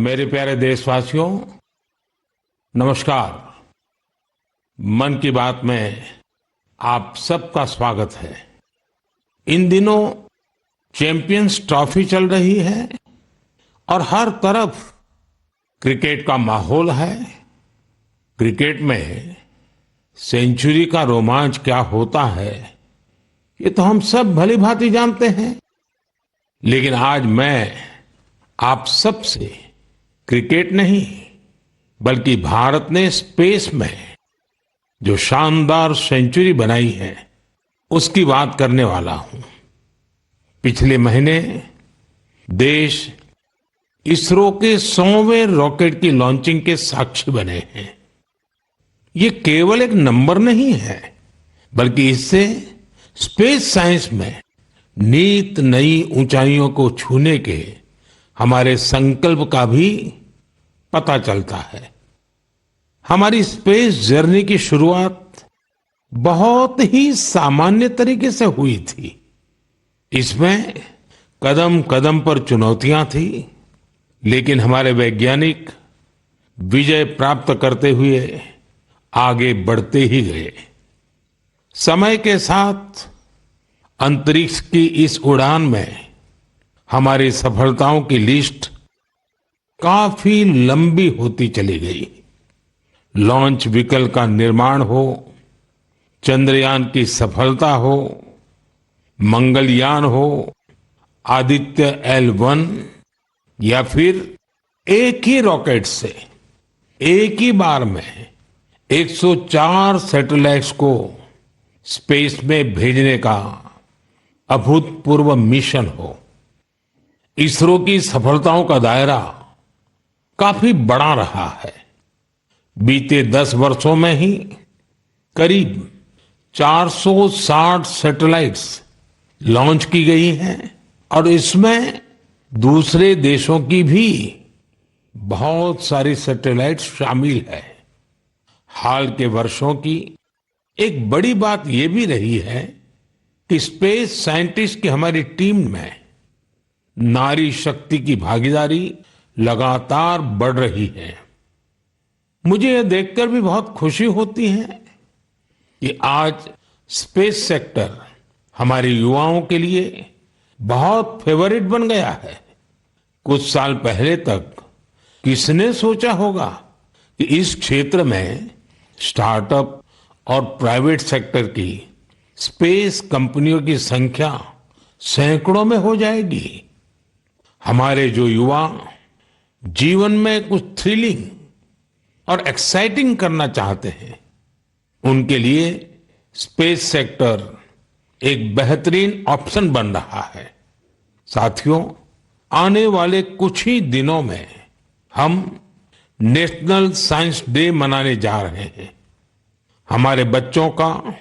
मेरे प्यारे देशवासियों, नमस्कार। मन की बात में आप सबका स्वागत है। इन दिनों चैंपियंस ट्रॉफी चल रही है और हर तरफ क्रिकेट का माहौल है। क्रिकेट में सेंचुरी का रोमांच क्या होता है, ये तो हम सब भली भांति जानते हैं। लेकिन आज मैं आप सबसे क्रिकेट नहीं बल्कि भारत ने स्पेस में जो शानदार सेंचुरी बनाई है उसकी बात करने वाला हूं। पिछले महीने देश इसरो के 100वें रॉकेट की लॉन्चिंग के साक्षी बने हैं। ये केवल एक नंबर नहीं है, बल्कि इससे स्पेस साइंस में नित नई ऊंचाइयों को छूने के हमारे संकल्प का भी पता चलता है। हमारी स्पेस जर्नी की शुरुआत बहुत ही सामान्य तरीके से हुई थी। इसमें कदम कदम पर चुनौतियां थी, लेकिन हमारे वैज्ञानिक विजय प्राप्त करते हुए आगे बढ़ते ही गए। समय के साथ अंतरिक्ष की इस उड़ान में हमारी सफलताओं की लिस्ट काफी लंबी होती चली गई। लॉन्च व्हीकल का निर्माण हो, चंद्रयान की सफलता हो, मंगलयान हो, आदित्य L1 या फिर एक ही रॉकेट से एक ही बार में 104 सैटेलाइट्स को स्पेस में भेजने का अभूतपूर्व मिशन हो। इसरो की सफलताओं का दायरा काफी बड़ा रहा है। बीते 10 वर्षों में ही करीब 460 सैटेलाइट्स लॉन्च की गई हैं और इसमें दूसरे देशों की भी बहुत सारी सैटेलाइट्स शामिल है। हाल के वर्षों की एक बड़ी बात यह भी रही है कि स्पेस साइंटिस्ट की हमारी टीम में नारी शक्ति की भागीदारी लगातार बढ़ रही है। मुझे यह देखकर भी बहुत खुशी होती है कि आज स्पेस सेक्टर हमारे युवाओं के लिए बहुत फेवरेट बन गया है। कुछ साल पहले तक किसने सोचा होगा कि इस क्षेत्र में स्टार्टअप और प्राइवेट सेक्टर की स्पेस कंपनियों की संख्या सैकड़ों में हो जाएगी। हमारे जो युवा जीवन में कुछ थ्रिलिंग और एक्साइटिंग करना चाहते हैं, उनके लिए स्पेस सेक्टर एक बेहतरीन ऑप्शन बन रहा है। साथियों, आने वाले कुछ ही दिनों में हम नेशनल साइंस डे मनाने जा रहे हैं। हमारे बच्चों का,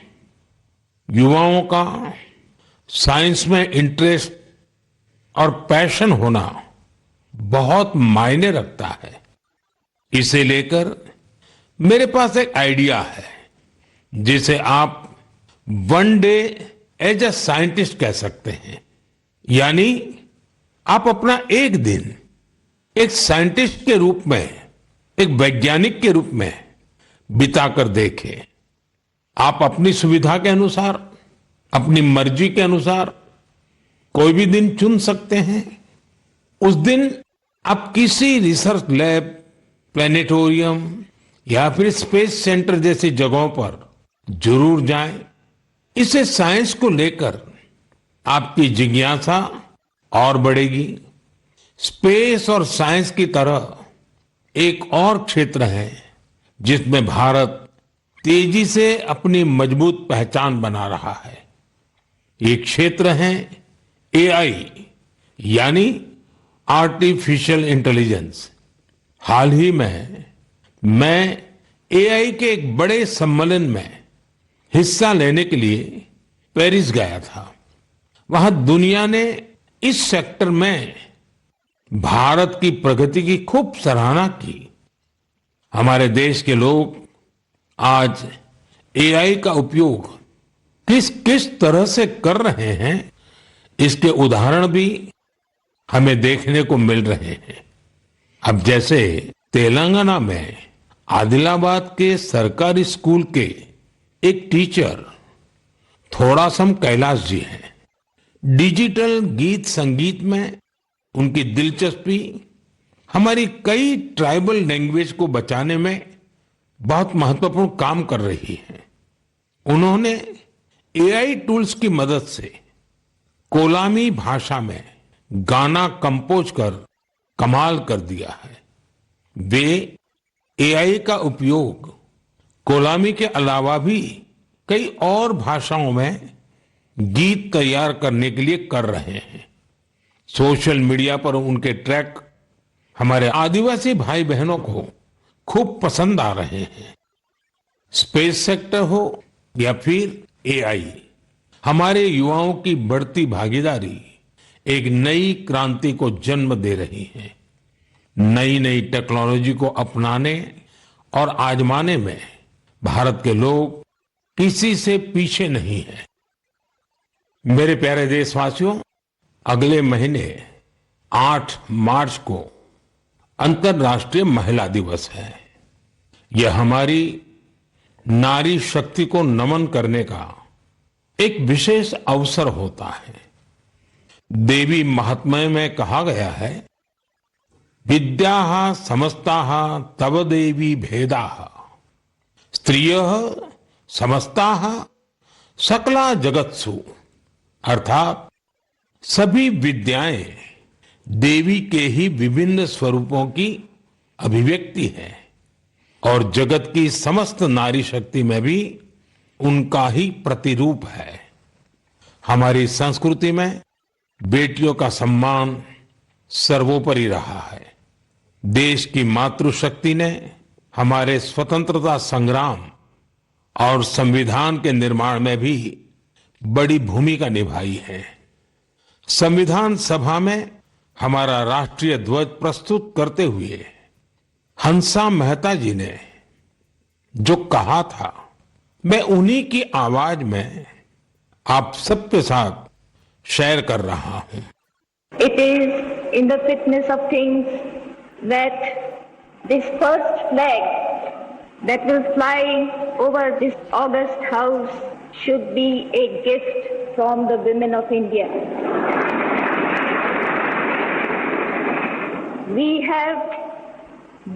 युवाओं का साइंस में इंटरेस्ट और पैशन होना बहुत मायने रखता है। इसे लेकर मेरे पास एक आइडिया है जिसे आप one day as a scientist कह सकते हैं। यानी आप अपना एक दिन एक साइंटिस्ट के रूप में, एक वैज्ञानिक के रूप में बिताकर देखें। आप अपनी सुविधा के अनुसार, अपनी मर्जी के अनुसार कोई भी दिन चुन सकते हैं। उस दिन आप किसी रिसर्च लैब, प्लेनेटोरियम या फिर स्पेस सेंटर जैसी जगहों पर जरूर जाएं। इससे साइंस को लेकर आपकी जिज्ञासा और बढ़ेगी। स्पेस और साइंस की तरह एक और क्षेत्र है जिसमें भारत तेजी से अपनी मजबूत पहचान बना रहा है। ये क्षेत्र है AI, यानी आर्टिफिशियल इंटेलिजेंस। हाल ही में मैं AI के एक बड़े सम्मेलन में हिस्सा लेने के लिए पेरिस गया था। वहां दुनिया ने इस सेक्टर में भारत की प्रगति की खूब सराहना की। हमारे देश के लोग आज AI का उपयोग किस किस तरह से कर रहे हैं, इसके उदाहरण भी हमें देखने को मिल रहे हैं। अब जैसे तेलंगाना में आदिलाबाद के सरकारी स्कूल के एक टीचर थोड़ासम कैलाश जी हैं। डिजिटल गीत संगीत में उनकी दिलचस्पी हमारी कई ट्राइबल लैंग्वेज को बचाने में बहुत महत्वपूर्ण काम कर रही है। उन्होंने एआई टूल्स की मदद से कोलामी भाषा में गाना कंपोज कर कमाल कर दिया है। वे एआई का उपयोग कोलामी के अलावा भी कई और भाषाओं में गीत तैयार करने के लिए कर रहे हैं। सोशल मीडिया पर उनके ट्रैक हमारे आदिवासी भाई बहनों को खूब पसंद आ रहे हैं। स्पेस सेक्टर हो या फिर एआई, हमारे युवाओं की बढ़ती भागीदारी एक नई क्रांति को जन्म दे रही है। नई नई टेक्नोलॉजी को अपनाने और आजमाने में भारत के लोग किसी से पीछे नहीं हैं। मेरे प्यारे देशवासियों, अगले महीने 8 मार्च को अंतर्राष्ट्रीय महिला दिवस है। यह हमारी नारी शक्ति को नमन करने का एक विशेष अवसर होता है। देवी महात्म्य में कहा गया है, विद्याः समस्ताः तव देवी भेदाः स्त्रियः समस्ताः सकला जगत्सु, अर्थात सभी विद्याएं देवी के ही विभिन्न स्वरूपों की अभिव्यक्ति है और जगत की समस्त नारी शक्ति में भी उनका ही प्रतिरूप है। हमारी संस्कृति में बेटियों का सम्मान सर्वोपरि रहा है। देश की मातृशक्ति ने हमारे स्वतंत्रता संग्राम और संविधान के निर्माण में भी बड़ी भूमिका निभाई है। संविधान सभा में हमारा राष्ट्रीय ध्वज प्रस्तुत करते हुए हंसा मेहता जी ने जो कहा था, मैं उन्हीं की आवाज में आप सबके साथ शेयर कर रहा हूं। It is in the fitness of things that this first flag that will fly over this august house should be a gift from the women of India. We have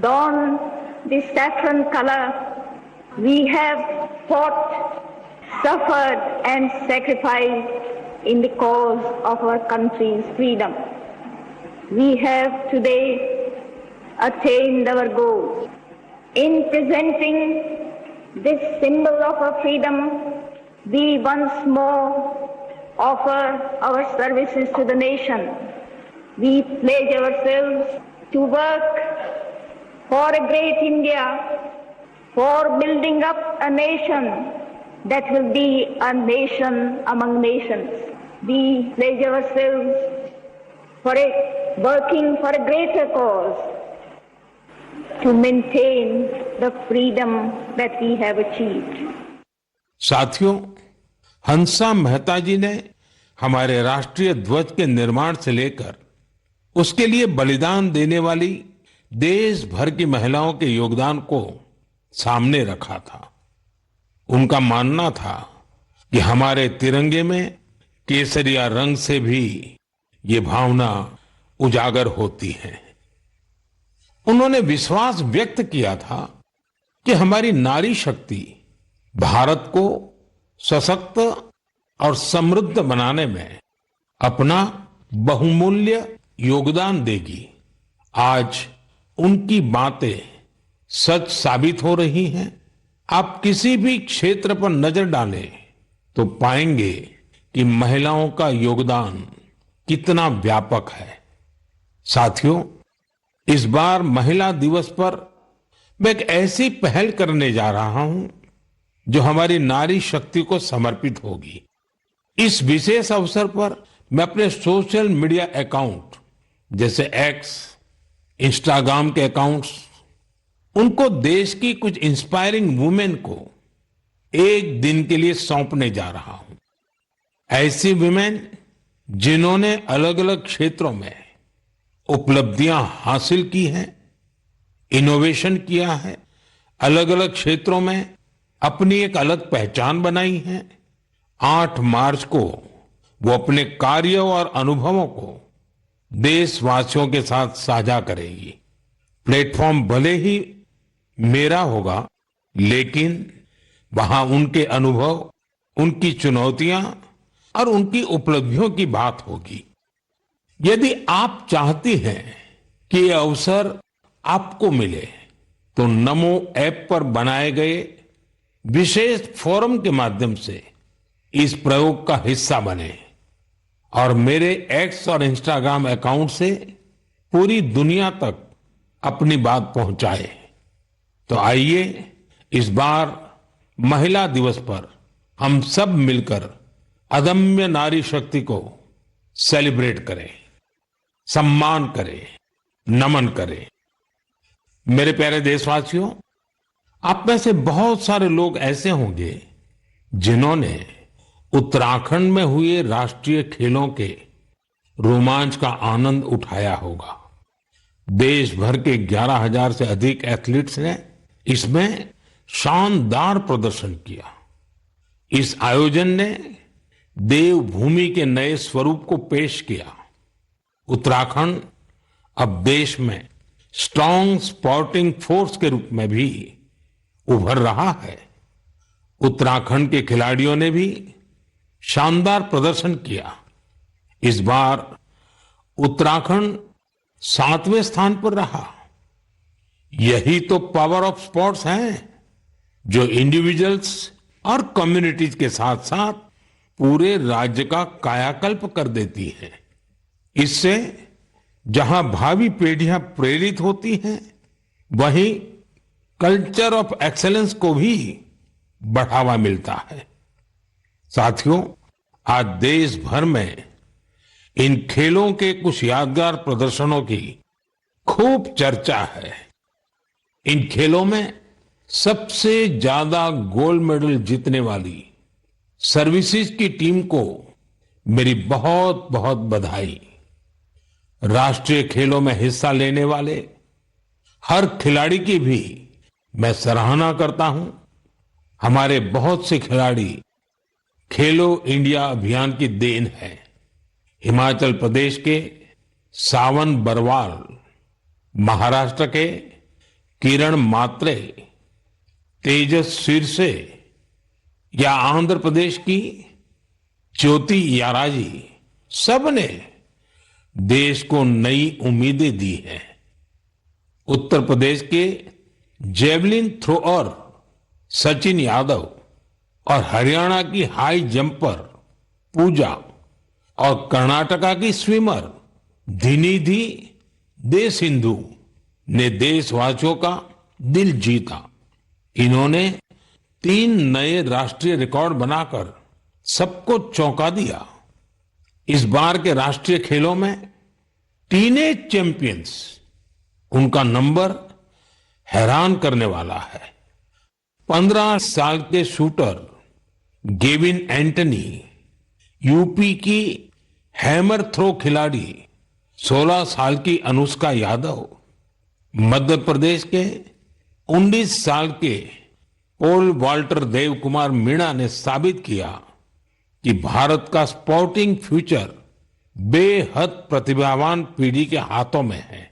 donned the saffron color. We have fought, suffered and sacrificed in the cause of our country's freedom. We have today attained our goals. In presenting this symbol of our freedom, we once more offer our services to the nation. We pledge ourselves to work for a great India, for building up a nation that will be a nation among nations. We pledge ourselves for working for a greater cause to maintain the freedom that we have achieved. साथियों, हंसा मेहता जी ने हमारे राष्ट्रीय ध्वज के निर्माण से लेकर उसके लिए बलिदान देने वाली देश भर की महिलाओं के योगदान को सामने रखा था। उनका मानना था कि हमारे तिरंगे में केसरिया रंग से भी ये भावना उजागर होती है। उन्होंने विश्वास व्यक्त किया था कि हमारी नारी शक्ति भारत को सशक्त और समृद्ध बनाने में अपना बहुमूल्य योगदान देगी। आज उनकी बातें सच साबित हो रही हैं। आप किसी भी क्षेत्र पर नजर डालें तो पाएंगे कि महिलाओं का योगदान कितना व्यापक है। साथियों, इस बार महिला दिवस पर मैं एक ऐसी पहल करने जा रहा हूं जो हमारी नारी शक्ति को समर्पित होगी। इस विशेष अवसर पर मैं अपने सोशल मीडिया अकाउंट जैसे एक्स, इंस्टाग्राम के अकाउंट्स, उनको देश की कुछ इंस्पायरिंग वुमेन को एक दिन के लिए सौंपने जा रहा हूं। ऐसी वुमेन जिन्होंने अलग अलग क्षेत्रों में उपलब्धियां हासिल की हैं इनोवेशन किया है, अलग अलग क्षेत्रों में अपनी एक अलग पहचान बनाई है। 8 मार्च को वो अपने कार्य और अनुभवों को देशवासियों के साथ साझा करेगी। प्लेटफॉर्म भले ही मेरा होगा, लेकिन वहां उनके अनुभव, उनकी चुनौतियां और उनकी उपलब्धियों की बात होगी। यदि आप चाहती हैं कि ये अवसर आपको मिले, तो नमो ऐप पर बनाए गए विशेष फोरम के माध्यम से इस प्रयोग का हिस्सा बने और मेरे एक्स और इंस्टाग्राम अकाउंट से पूरी दुनिया तक अपनी बात पहुंचाए। तो आइए इस बार महिला दिवस पर हम सब मिलकर अदम्य नारी शक्ति को सेलिब्रेट करें, सम्मान करें, नमन करें। मेरे प्यारे देशवासियों, आप में से बहुत सारे लोग ऐसे होंगे जिन्होंने उत्तराखंड में हुए राष्ट्रीय खेलों के रोमांच का आनंद उठाया होगा। देश भर के 11,000 से अधिक एथलीट्स ने इसमें शानदार प्रदर्शन किया। इस आयोजन ने देवभूमि के नए स्वरूप को पेश किया। उत्तराखंड अब देश में स्ट्रांग स्पोर्टिंग फोर्स के रूप में भी उभर रहा है। उत्तराखंड के खिलाड़ियों ने भी शानदार प्रदर्शन किया। इस बार उत्तराखंड 7वें स्थान पर रहा। यही तो पावर ऑफ स्पोर्ट्स है, जो इंडिविजुअल्स और कम्युनिटीज के साथ साथ पूरे राज्य का कायाकल्प कर देती है। इससे जहां भावी पीढ़ियां प्रेरित होती हैं, वहीं कल्चर ऑफ एक्सेलेंस को भी बढ़ावा मिलता है। साथियों, आज देश भर में इन खेलों के कुछ यादगार प्रदर्शनों की खूब चर्चा है। इन खेलों में सबसे ज्यादा गोल्ड मेडल जीतने वाली सर्विसेज की टीम को मेरी बहुत बहुत बधाई। राष्ट्रीय खेलों में हिस्सा लेने वाले हर खिलाड़ी की भी मैं सराहना करता हूं। हमारे बहुत से खिलाड़ी खेलो इंडिया अभियान की देन है। हिमाचल प्रदेश के सावन बरवाल, महाराष्ट्र के किरण मात्रे, तेजस सिरसे या आंध्र प्रदेश की ज्योति याराजी, सबने देश को नई उम्मीदें दी हैं। उत्तर प्रदेश के जेवलिन थ्रोअर सचिन यादव और हरियाणा की हाई जंपर पूजा और कर्नाटका की स्विमर धिनिधि दे सिंधु ने देशवासियों का दिल जीता। इन्होंने 3 नए राष्ट्रीय रिकॉर्ड बनाकर सबको चौंका दिया। इस बार के राष्ट्रीय खेलों में टीनेज चैंपियंस, उनका नंबर हैरान करने वाला है। 15 साल के शूटर गेविन एंटनी, यूपी की हैमर थ्रो खिलाड़ी 16 साल की अनुष्का यादव, मध्य प्रदेश के 19 साल के पोल वाल्टर देव कुमार मीणा ने साबित किया कि भारत का स्पोर्टिंग फ्यूचर बेहद प्रतिभावान पीढ़ी के हाथों में है।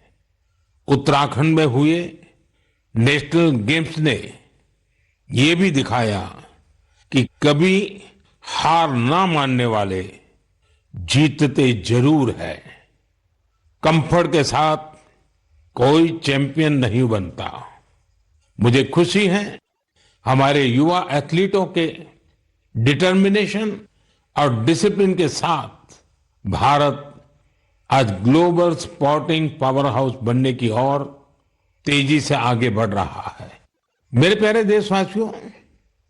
उत्तराखंड में हुए नेशनल गेम्स ने ये भी दिखाया कि कभी हार ना मानने वाले जीतते जरूर है। कंफर्ट के साथ कोई चैंपियन नहीं बनता। मुझे खुशी है हमारे युवा एथलीटों के डिटर्मिनेशन और डिसिप्लिन के साथ भारत आज ग्लोबल स्पोर्टिंग पावर हाउस बनने की ओर तेजी से आगे बढ़ रहा है। मेरे प्यारे देशवासियों,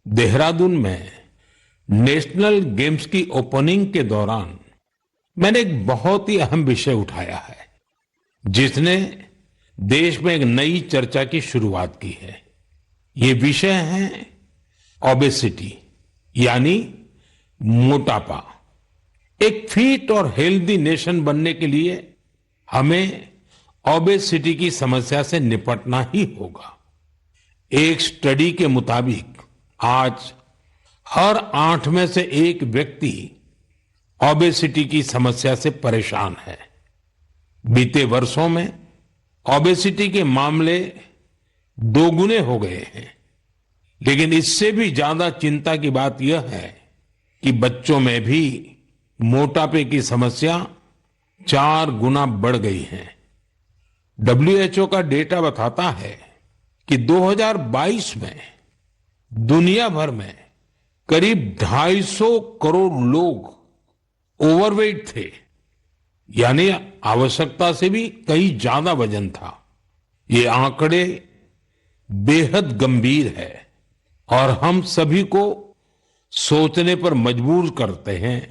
देहरादून में नेशनल गेम्स की ओपनिंग के दौरान मैंने एक बहुत ही अहम विषय उठाया है, जिसने देश में एक नई चर्चा की शुरुआत की है। ये विषय है ओबेसिटी, यानी मोटापा। एक फिट और हेल्दी नेशन बनने के लिए हमें ओबेसिटी की समस्या से निपटना ही होगा। एक स्टडी के मुताबिक आज हर 8 में से एक व्यक्ति ओबेसिटी की समस्या से परेशान है। बीते वर्षों में ओबेसिटी के मामले दोगुने हो गए हैं, लेकिन इससे भी ज्यादा चिंता की बात यह है कि बच्चों में भी मोटापे की समस्या 4 गुना बढ़ गई है। WHO का डेटा बताता है कि 2022 में दुनिया भर में करीब 250 करोड़ लोग ओवरवेट थे, यानी आवश्यकता से भी कहीं ज्यादा वजन था। ये आंकड़े बेहद गंभीर है और हम सभी को सोचने पर मजबूर करते हैं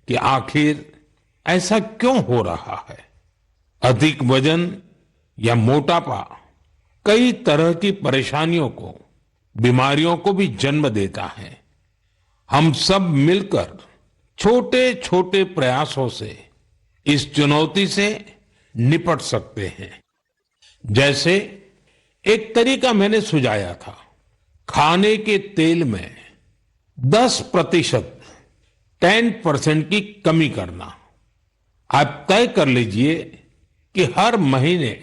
कि आखिर ऐसा क्यों हो रहा है। अधिक वजन या मोटापा कई तरह की परेशानियों को, बीमारियों को भी जन्म देता है। हम सब मिलकर छोटे छोटे प्रयासों से इस चुनौती से निपट सकते हैं। जैसे एक तरीका मैंने सुझाया था, खाने के तेल में 10% 10% की कमी करना। आप तय कर लीजिए कि हर महीने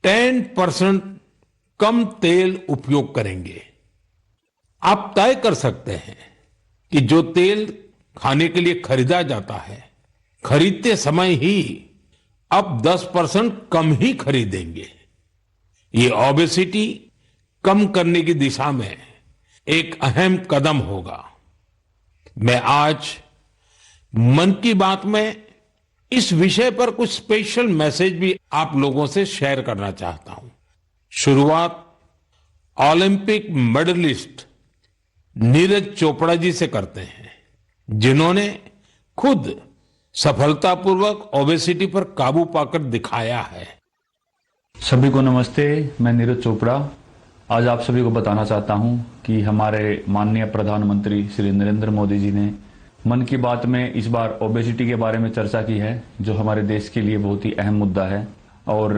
10% कम तेल उपयोग करेंगे। आप तय कर सकते हैं कि जो तेल खाने के लिए खरीदा जाता है, खरीदते समय ही अब 10% कम ही खरीदेंगे। ये ओबेसिटी कम करने की दिशा में एक अहम कदम होगा। मैं आज मन की बात में इस विषय पर कुछ स्पेशल मैसेज भी आप लोगों से शेयर करना चाहता हूं। शुरुआत ओलंपिक मेडलिस्ट नीरज चोपड़ा जी से करते हैं, जिन्होंने खुद सफलतापूर्वक ओबेसिटी पर काबू पाकर दिखाया है। सभी को नमस्ते, मैं नीरज चोपड़ा आज आप सभी को बताना चाहता हूं कि हमारे माननीय प्रधानमंत्री श्री नरेंद्र मोदी जी ने मन की बात में इस बार ओबेसिटी के बारे में चर्चा की है, जो हमारे देश के लिए बहुत ही अहम मुद्दा है। और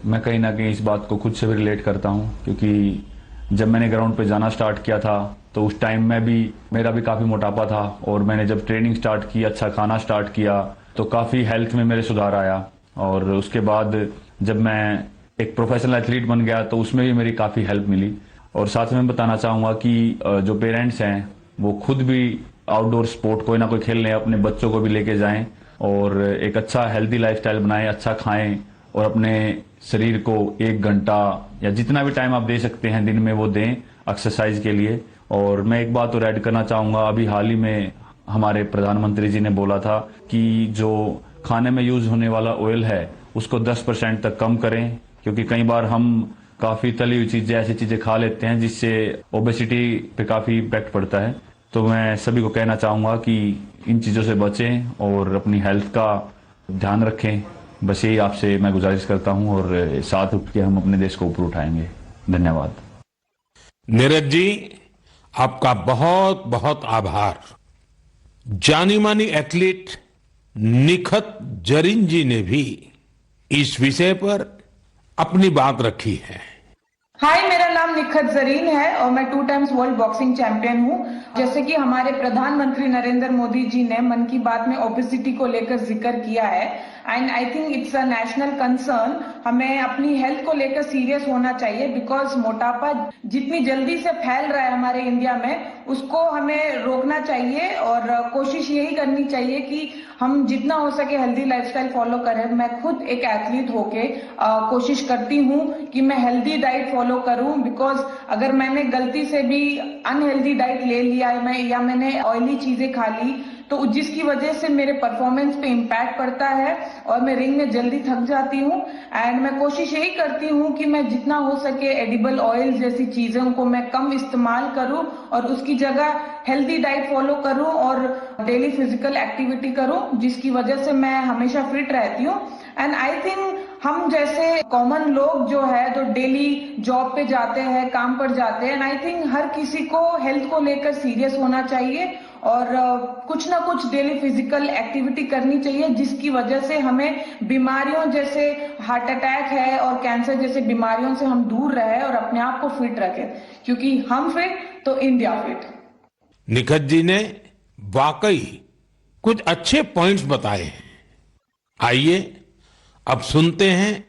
मैं कहीं ना कहीं इस बात को खुद से भी रिलेट करता हूं, क्योंकि जब मैंने ग्राउंड पे जाना स्टार्ट किया था तो उस टाइम में भी मेरा भी काफ़ी मोटापा था, और मैंने जब ट्रेनिंग स्टार्ट की, अच्छा खाना स्टार्ट किया, तो काफ़ी हेल्थ में मेरे सुधार आया। और उसके बाद जब मैं एक प्रोफेशनल एथलीट बन गया तो उसमें भी मेरी काफ़ी हेल्प मिली। और साथ में बताना चाहूँगा कि जो पेरेंट्स हैं वो खुद भी आउटडोर स्पोर्ट कोई ना कोई खेल लें, अपने बच्चों को भी लेके जाएं और एक अच्छा हेल्दी लाइफस्टाइल बनाएं, अच्छा खाएं और अपने शरीर को 1 घंटा या जितना भी टाइम आप दे सकते हैं दिन में वो दें एक्सरसाइज के लिए। और मैं एक बात और ऐड करना चाहूँगा, अभी हाल ही में हमारे प्रधानमंत्री जी ने बोला था कि जो खाने में यूज होने वाला ऑयल है उसको 10% तक कम करें, क्योंकि कई बार हम काफ़ी तली हुई चीज़ें, ऐसी चीज़ें खा लेते हैं जिससे ओबेसिटी पे काफ़ी इम्पैक्ट पड़ता है। तो मैं सभी को कहना चाहूँगा कि इन चीज़ों से बचें और अपनी हेल्थ का ध्यान रखें। बस यही आपसे मैं गुजारिश करता हूँ और साथ उठ के हम अपने देश को ऊपर उठाएंगे। धन्यवाद। नीरज जी, आपका बहुत बहुत आभार। जानी मानी एथलीट निखत जरीन जी ने भी इस विषय पर अपनी बात रखी है। हाय, मेरा नाम निखत जरीन है और मैं 2 टाइम्स वर्ल्ड बॉक्सिंग चैंपियन हूँ। जैसे कि हमारे प्रधानमंत्री नरेंद्र मोदी जी ने मन की बात में ओबेसिटी को लेकर जिक्र किया है, and I think it's a national concern. हमें अपनी हेल्थ को लेकर सीरियस होना चाहिए, बिकॉज मोटापा जितनी जल्दी से फैल रहा है हमारे इंडिया में, उसको हमें रोकना चाहिए और कोशिश यही करनी चाहिए कि हम जितना हो सके हेल्दी लाइफस्टाइल फॉलो करें। मैं खुद एक एथलीट होके कोशिश करती हूँ कि मैं हेल्दी डाइट फॉलो करूँ, बिकॉज अगर मैंने गलती से भी अनहेल्दी डाइट ले लिया है या मैंने ऑयली चीजें खा ली, तो जिसकी वजह से मेरे परफॉर्मेंस पे इम्पैक्ट पड़ता है और मैं रिंग में जल्दी थक जाती हूँ। एंड मैं कोशिश यही करती हूँ कि मैं जितना हो सके एडिबल ऑयल जैसी चीजों को मैं कम इस्तेमाल करूँ और उसकी जगह हेल्दी डाइट फॉलो करूँ और डेली फिजिकल एक्टिविटी करूँ, जिसकी वजह से मैं हमेशा फिट रहती हूँ। एंड आई थिंक हम जैसे कॉमन लोग जो है तो डेली जॉब पे जाते हैं, काम पर जाते हैं, एंड आई थिंक हर किसी को हेल्थ को लेकर सीरियस होना चाहिए और कुछ ना कुछ डेली फिजिकल एक्टिविटी करनी चाहिए, जिसकी वजह से हमें बीमारियों जैसे हार्ट अटैक है और कैंसर जैसे बीमारियों से हम दूर रहे और अपने आप को फिट रखें, क्योंकि हम फिट तो इंडिया फिट। निखत जी ने वाकई कुछ अच्छे पॉइंट्स बताए हैं। आइए अब सुनते हैं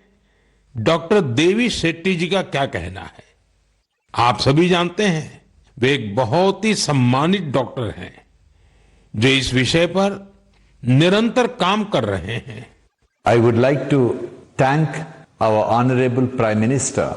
डॉक्टर देवी शेट्टी जी का क्या कहना है। आप सभी जानते हैं वे एक बहुत ही सम्मानित डॉक्टर हैं जो इस विषय पर निरंतर काम कर रहे हैं। I would like to thank our Honorable Prime Minister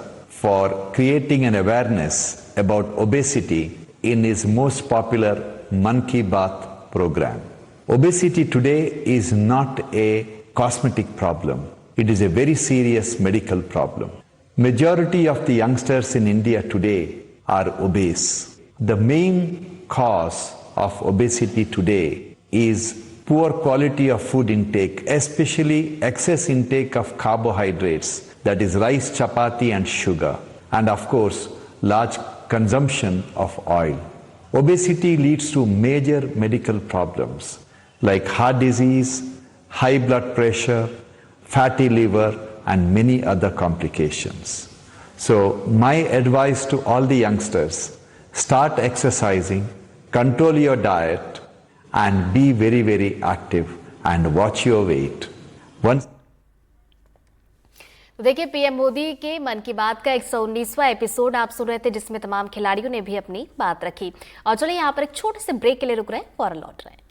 for creating an awareness about obesity in his most popular Mann Ki Baat program. Obesity today is not a cosmetic problem. It is a very serious medical problem. Majority of the youngsters in India today are obese. The main cause of obesity today is poor quality of food intake, especially excess intake of carbohydrates, that is rice, chapati and sugar, and of course large consumption of oil. Obesity leads to major medical problems like heart disease, high blood pressure, fatty liver and many other complications. So my advice to all the youngsters, start exercising, control your diet and be very, very active and watch your weight. Once तो देखिए, PM Modi के मन की बात का 119वां episode आप सुन रहे थे, जिसमें तमाम खिलाड़ियों ने भी अपनी बात रखी। और चलिए यहाँ पर एक छोटे से ब्रेक के लिए रुक रहे हैं, फौरन लौट रहे हैं।